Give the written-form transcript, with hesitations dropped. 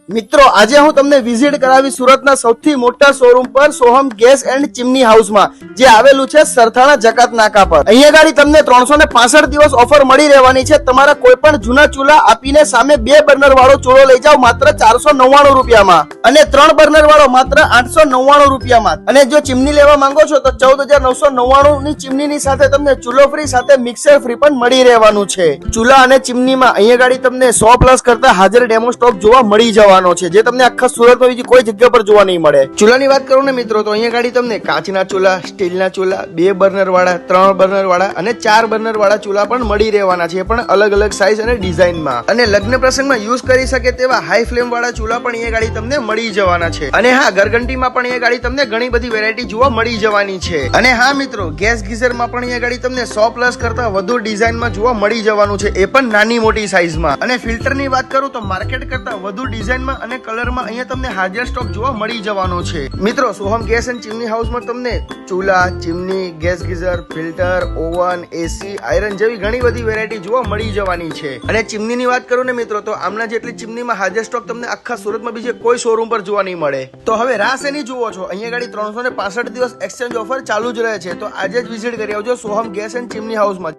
મિત્રો આજે હું તમને વિઝિટ કરાવી સુરતના સૌથી મોટા શોરૂમ પર સોહમ ગેસ એન્ડ ચીમની હાઉસમાં જે આવેલું છે સરથાણા જકાત નાકા પર। અહીંયા ગાડી તમને 365 દિવસ ઓફર મળી રહેવાની છે। તમારા કોઈ પણ જૂના ચૂલા આપીને સામે 2 બર્નર વાળો ચૂલો લઈ જાઓ માત્ર 499 રૂપિયામાં અને 3 બર્નર વાળો માત્ર 899 રૂપિયામાં। અને જો ચીમની લેવા માંગો છો તો 14999 ની ચીમનીની સાથે તમને ચૂલો ફ્રી સાથે મિક્સર ફ્રી પણ મળી રહેવાનું છે। ચૂલા અને ચીમનીમાં અહીંયા ગાડી તમને 100+ કરતા હાજર ડેમો સ્ટોક જોવા મળી જવાનો છે જે તમને આખા સુરતમાં બીજી કોઈ જગ્યા પર જોવા નહીં મળે। ચૂલાની વાત કરું ને મિત્રો તો અહીંયા ગાડી તમને કાચના ચૂલા, સ્ટીલના ચૂલા, 2 બર્નર વાળા, 3 બર્નર વાળા અને 4 બર્નર વાળા ચૂલા પણ મળી રહેવાના છે, પણ અલગ અલગ સાઈઝ અને ડિઝાઇનમાં। અને લગ્ન પ્રસંગમાં યુઝ કરી શકે તેવા હાઈ ફ્લેમ વાળા ચૂલા પણ અહીંયા ગાડી તમને મળી જવાના છે। અને હા, ગરગંટીમાં પણ અહીંયા ગાડી તમને ઘણી બધી વેરાયટી જોવા મળી જવાની છે। અને હા મિત્રો, ગેસ ગીઝરમાં પણ અહીંયા ગાડી તમને 100+ કરતા વધુ ડિઝાઇનમાં જોવા મળી જવાનું છે, એ પણ નાની મોટી સાઈઝમાં। અને ફિલ્ટરની વાત કરું તો માર્કેટ કરતા વધુ ડિઝાઇનમાં અને કલરમાં અહીંયા તમને હાજર સ્ટોક જોવા મળી જવાનો છે। મિત્રો, સોહમ ગેસ એન્ડ ચીમની હાઉસમાં તમને ચૂલા, chimney, gas geyser, filter, oven, AC, iron જેવી ઘણી બધી વેરાયટી જોવા મળી જવાની છે। અને ચીમનીની વાત કરું ને મિત્રો તો આમના જેટલી ચીમનીમાં હાજર સ્ટોક તમને આખા સુરતમાં બીજે કોઈ શોરૂમ પર જોવા નહીં મળે। તો હવે રાહ શેની જુઓ છો? અહીંયા ગાડી 365 દિવસ એક્સચેન્જ ઓફર ચાલુ જ રહે છે, તો આજે જ વિઝિટ કરી આવજો સોહમ ગેસ એન્ડ ચીમની હાઉસમાં।